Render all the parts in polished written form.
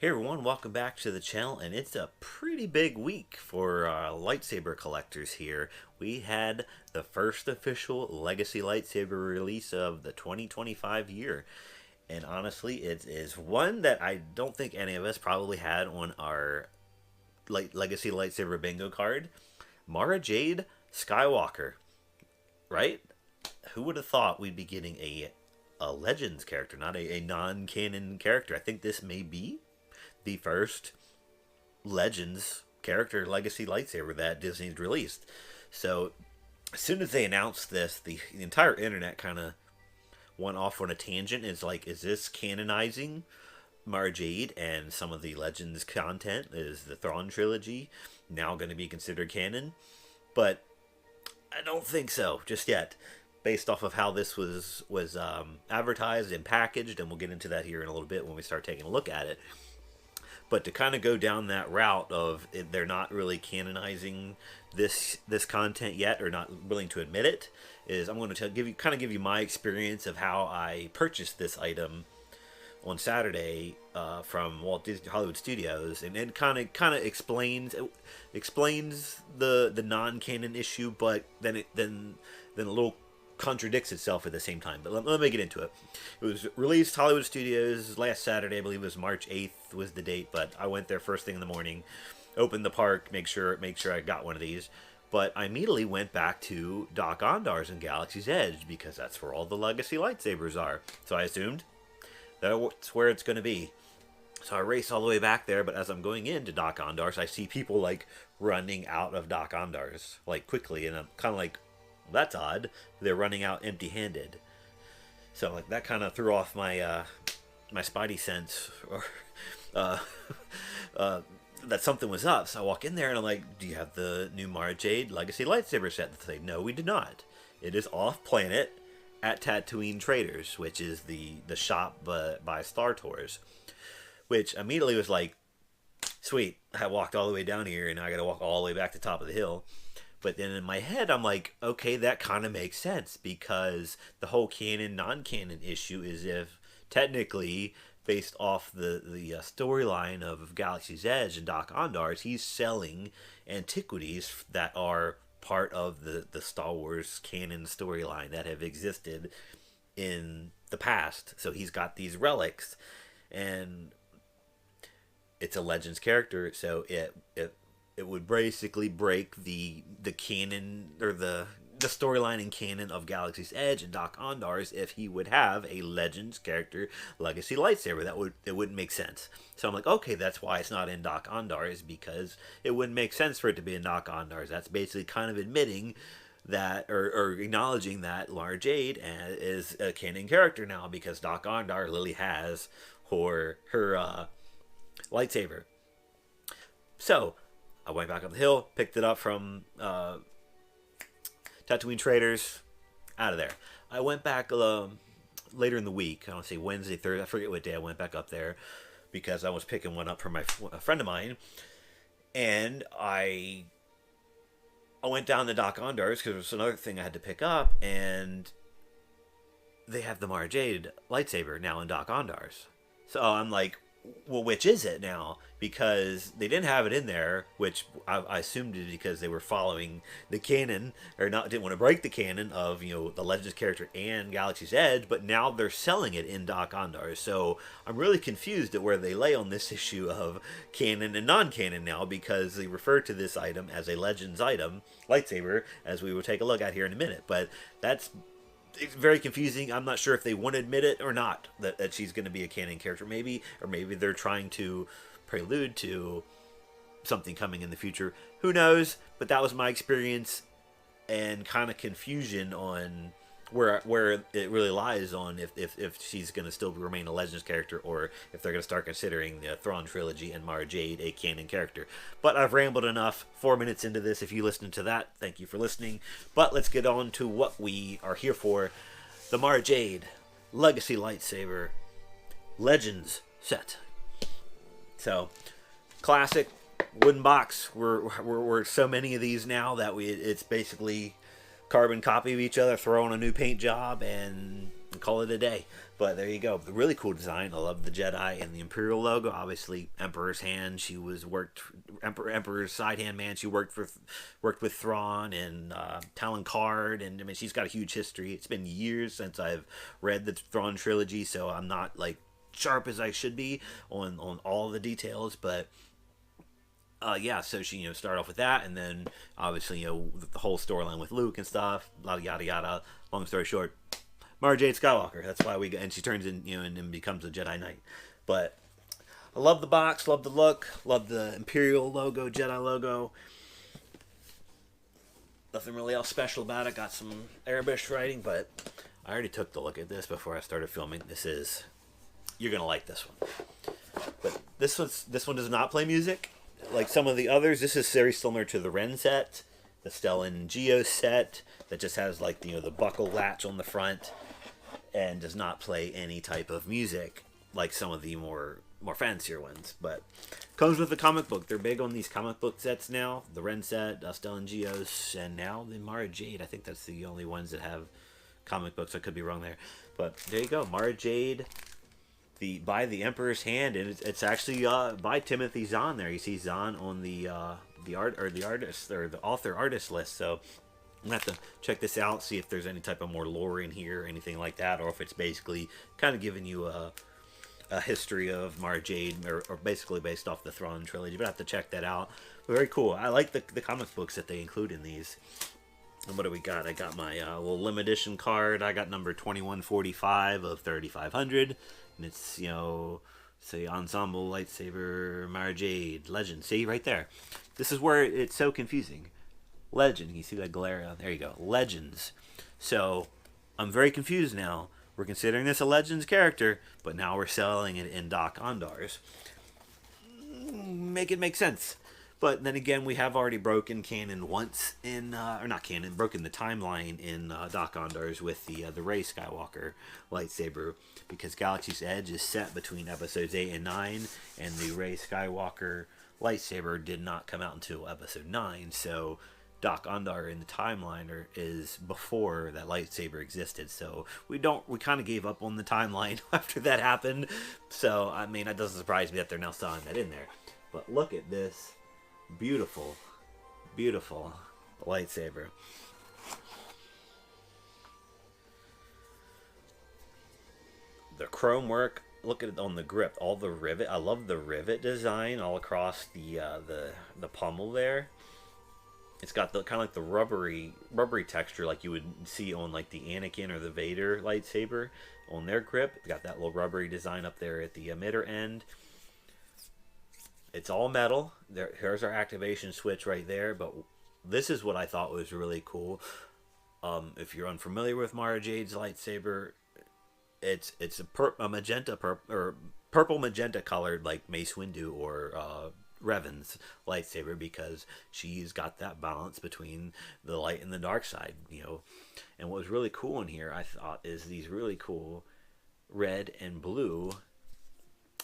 Hey everyone, welcome back to the channel, and it's a pretty big week for lightsaber collectors here. We had the first official Legacy lightsaber release of the 2025 year, and honestly, it is one that I don't think any of us probably had on our Legacy lightsaber bingo card. Mara Jade Skywalker, right? Who would have thought we'd be getting a Legends character, not a non-canon character? I think this may be the first Legends character Legacy lightsaber that Disney's released. So as soon as they announced this, the entire internet kind of went off on a tangent. It's like, is this canonizing Mara Jade and some of the Legends content? Is the Thrawn trilogy now going to be considered canon? But I don't think so just yet, based off of how this was advertised and packaged, and we'll get into that here in a little bit when we start taking a look at it. But to kind of go down that route of they're not really canonizing this content yet, or not willing to admit it, is I'm going to give you my experience of how I purchased this item on Saturday from Walt Disney Hollywood Studios, and then kind of explains the non-canon issue, but then a little contradicts itself at the same time. But let me get into it. It was released Hollywood Studios last Saturday. I believe it was March 8th was the date, but I went there first thing in the morning, opened the park, make sure I got one of these. But I immediately went back to Doc Ondar's and Galaxy's Edge, because that's where all the Legacy lightsabers are. So I assumed that's where it's going to be. So I raced all the way back there, but as I'm going into Doc Ondar's, I see people like running out of Doc Ondar's like quickly, and I'm kind of like, well, that's odd. They're running out empty-handed. So like that kind of threw off my my spidey sense, or that something was up. So I walk in there and I'm like, "Do you have the new Mara Jade Legacy lightsaber set?" They say, "No, we did not. It is off planet at Tatooine Traders, which is the shop by Star Tours." Which immediately was like, sweet. I walked all the way down here, and now I got to walk all the way back to the top of the hill. But then in my head, I'm like, okay, that kind of makes sense, because the whole canon, non-canon issue is, if technically, based off the storyline of Galaxy's Edge and Doc Ondar's, he's selling antiquities that are part of the Star Wars canon storyline that have existed in the past. So he's got these relics, and it's a Legends character, so it would basically break the canon, or the storyline and canon of Galaxy's Edge and Doc Ondar's, if he would have a Legends character Legacy lightsaber. It wouldn't make sense. So I'm like, okay, that's why it's not in Doc Ondar's, because it wouldn't make sense for it to be in Doc Ondar's. That's basically kind of admitting that, or acknowledging that Mara Jade is a canon character now, because Doc Ondar literally has her lightsaber. So I went back up the hill, picked it up from Tatooine Traders, out of there. I went back later in the week, I don't say Wednesday, Thursday, I forget what day I went back up there, because I was picking one up from a friend of mine, and I went down to Doc Ondar's, because it was another thing I had to pick up, and they have the Mara Jade lightsaber now in Doc Ondar's. So I'm like, well, which is it now? Because they didn't have it in there, which I assumed it because they were following the canon, or didn't want to break the canon of, the Legends character and Galaxy's Edge, but now they're selling it in Doc Ondar. So I'm really confused at where they lay on this issue of canon and non-canon now, because they refer to this item as a Legends item, lightsaber, as we will take a look at here in a minute. But it's very confusing. I'm not sure if they want to admit it or not, that she's going to be a canon character, maybe, or maybe they're trying to prelude to something coming in the future. Who knows? But that was my experience, and kind of confusion on where it really lies on if she's going to still remain a Legends character, or if they're going to start considering the Thrawn trilogy and Mara Jade a canon character. But I've rambled enough. 4 minutes into this. If you listened to that, thank you for listening. But let's get on to what we are here for. The Mara Jade Legacy lightsaber Legends set. So, classic wooden box. We're so many of these now that it's basically carbon copy of each other, throw on a new paint job, and call it a day. But there you go. Really cool design. I love the Jedi and the Imperial logo. Obviously, Emperor's hand. She was Emperor's side hand man. She worked with Thrawn and Talon Card, and I mean she's got a huge history. It's been years since I've read the Thrawn trilogy, so I'm not like sharp as I should be on all the details, but. Yeah, so she started off with that, and then obviously the whole storyline with Luke and stuff, yada yada. Long story short, Mara Jade Skywalker. That's why and she turns in and becomes a Jedi Knight. But I love the box, love the look, love the Imperial logo, Jedi logo. Nothing really else special about it. Got some Arabic writing, but I already took the look at this before I started filming. You're gonna like this one. But this one does not play music. Like some of the others, this is very similar to the Ren set, the Stellan Geos set, that just has like the buckle latch on the front, and does not play any type of music like some of the more fancier ones. But comes with the comic book. They're big on these comic book sets now. The Ren set, Stellan Geos, and now the Mara Jade. I think that's the only ones that have comic books. I could be wrong there, but there you go, Mara Jade. By the Emperor's hand, and it's actually by Timothy Zahn. There you see Zahn on the artist or the author artist list. So I'm gonna have to check this out, see if there's any type of more lore in here or anything like that, or if it's basically kind of giving you a history of Mara Jade, or basically based off the Thrawn trilogy. But I have to check that out. But very cool. I like the comic books that they include in these. And what do we got? I got my little limited edition card. I got number 2145 of 3500. And it's, say Ensemble Lightsaber Mara Jade Legend. See, right there. This is where it's so confusing. Legend. You see that glare? There you go. Legends. So, I'm very confused now. We're considering this a Legends character, but now we're selling it in Doc Ondar's. Make it make sense. But then again, we have already broken canon once broken the timeline in Doc Ondar's with the Rey Skywalker lightsaber, because Galaxy's Edge is set between episodes 8 and 9, and the Rey Skywalker lightsaber did not come out until episode 9, so Doc Ondar in the timeline is before that lightsaber existed. So we kind of gave up on the timeline after that happened. So I mean, it doesn't surprise me that they're now selling that in there. But look at this. Beautiful, beautiful lightsaber. The chrome work, look at it on the grip, all the rivet. I love the rivet design all across the pommel there. It's got the kind of like the rubbery texture like you would see on like the Anakin or the Vader lightsaber on their grip. It's got that little rubbery design up there at the emitter end. It's all metal. Here's our activation switch right there. But this is what I thought was really cool. If you're unfamiliar with Mara Jade's lightsaber, it's a magenta purple magenta colored like Mace Windu or Revan's lightsaber, because she's got that balance between the light and the dark side. And what was really cool in here, I thought, is these really cool red and blue.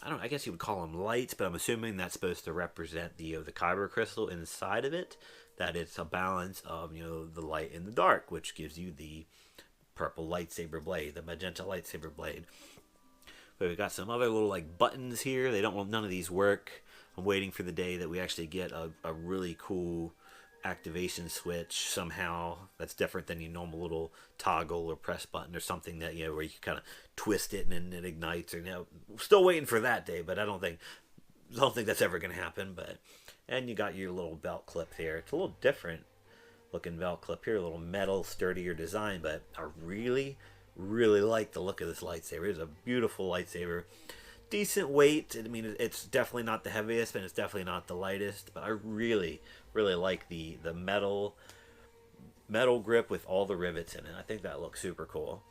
I guess you would call them lights, but I'm assuming that's supposed to represent the kyber crystal inside of it. That it's a balance of the light and the dark, which gives you the purple lightsaber blade, the magenta lightsaber blade. But we've got some other little like buttons here. None of these work. I'm waiting for the day that we actually get a really cool activation switch somehow that's different than your normal little toggle or press button or something that where you can kind of twist it and then it ignites. Or still waiting for that day, but I don't think that's ever going to happen. And you got your little belt clip here. It's a little different looking belt clip here, a little metal sturdier design, but I really like the look of this lightsaber. It's a beautiful lightsaber. Decent weight. I mean, it's definitely not the heaviest, and it's definitely not the lightest, but I really like the metal grip with all the rivets in it. I think that looks super cool.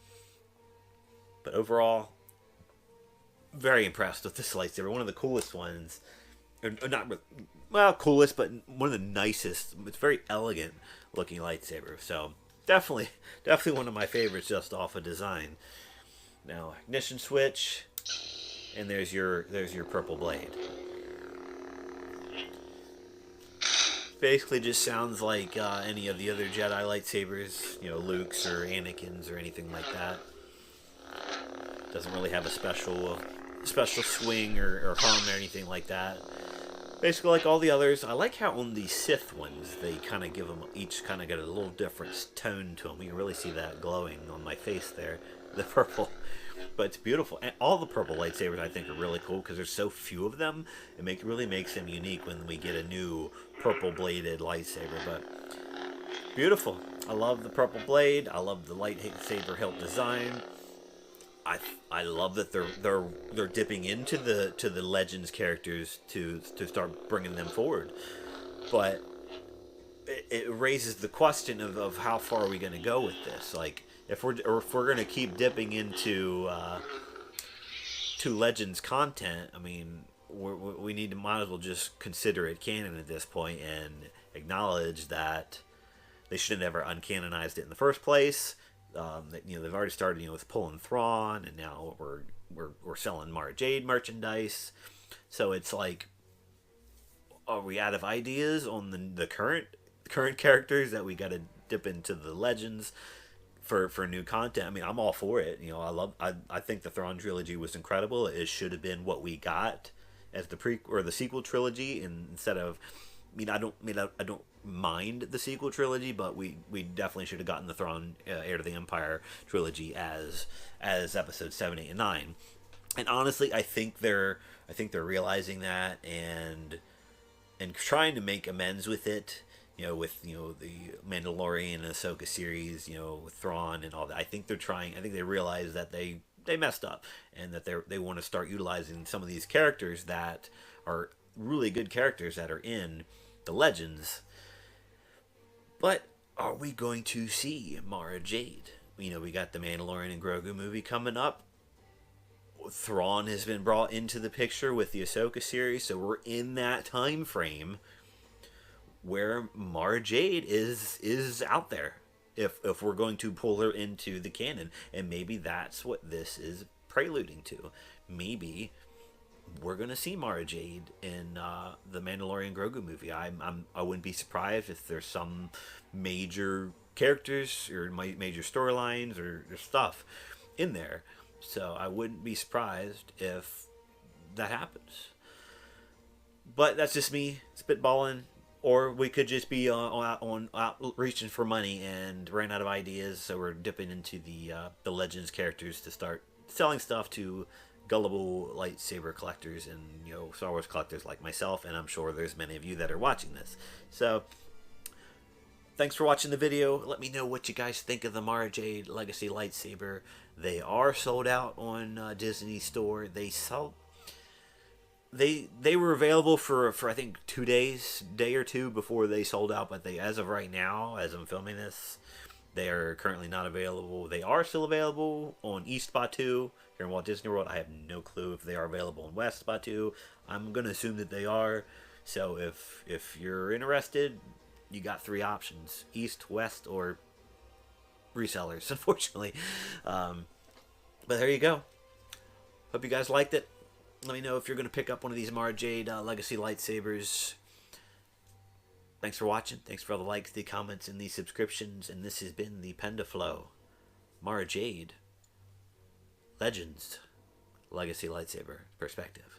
But overall, very impressed with this lightsaber. One of the coolest ones. Coolest, but one of the nicest. It's very elegant looking lightsaber. So definitely one of my favorites just off of design. Now, ignition switch. And there's your purple blade. Basically just sounds like any of the other Jedi lightsabers, Luke's or Anakin's or anything like that. Doesn't really have a special swing or hum or anything like that. Basically, like all the others, I like how on the Sith ones they kind of give them each kind of got a little different tone to them. You can really see that glowing on my face there, the purple. But it's beautiful, and all the purple lightsabers I think are really cool because there's so few of them. Really makes them unique when we get a new purple bladed lightsaber. But beautiful. I love the purple blade. I love the lightsaber hilt design. I love that they're dipping into the Legends characters to start bringing them forward, but it raises the question of how far are we going to go with this? Like if we're going to keep dipping into to Legends content, I mean we need to might as well just consider it canon at this point and acknowledge that they should have never uncanonized it in the first place. They've already started with pulling Thrawn, and now we're selling Mara Jade merchandise. So it's like, are we out of ideas on the current characters that we got to dip into the Legends for new content? I mean, I'm all for it. I think the Thrawn trilogy was incredible. It should have been what we got as the sequel trilogy instead of. I don't mind the sequel trilogy, but we definitely should have gotten the Thrawn Heir to the Empire trilogy as episodes 7, 8, and 9. And honestly, I think they're realizing that and trying to make amends with it. With the Mandalorian and Ahsoka series, with Thrawn and all that. I think they realize that they messed up and that they want to start utilizing some of these characters that are really good characters that are in the Legends. But are we going to see Mara Jade? We got the Mandalorian and Grogu movie coming up. Thrawn has been brought into the picture with the Ahsoka series, so we're in that time frame where Mara Jade is out there. If we're going to pull her into the canon, and maybe that's what this is preluding to. Maybe we're gonna see Mara Jade in the Mandalorian Grogu movie. I wouldn't be surprised if there's some major characters or major storylines or stuff in there. So I wouldn't be surprised if that happens. But that's just me spitballing. Or we could just be out reaching for money and ran out of ideas, so we're dipping into the Legends characters to start selling stuff to gullible lightsaber collectors and Star Wars collectors like myself, and I'm sure there's many of you that are watching this. So thanks for watching the video. Let me know what you guys think of the Mara Jade Legacy lightsaber. They are sold out on Disney Store. They were available for I think 2 days, day or two before they sold out, but as of right now, as I'm filming this, they are currently not available. They are still available on East Batuu here in Walt Disney World. I have no clue if they are available in West Batuu. I'm going to assume that they are. So if you're interested, you got 3 options: East, West, or resellers, unfortunately. But there you go. Hope you guys liked it. Let me know if you're going to pick up one of these Mara Jade Legacy lightsabers. Thanks for watching. Thanks for all the likes, the comments, and the subscriptions. And this has been the Pendaflow Mara Jade Legends Legacy Lightsaber Perspective.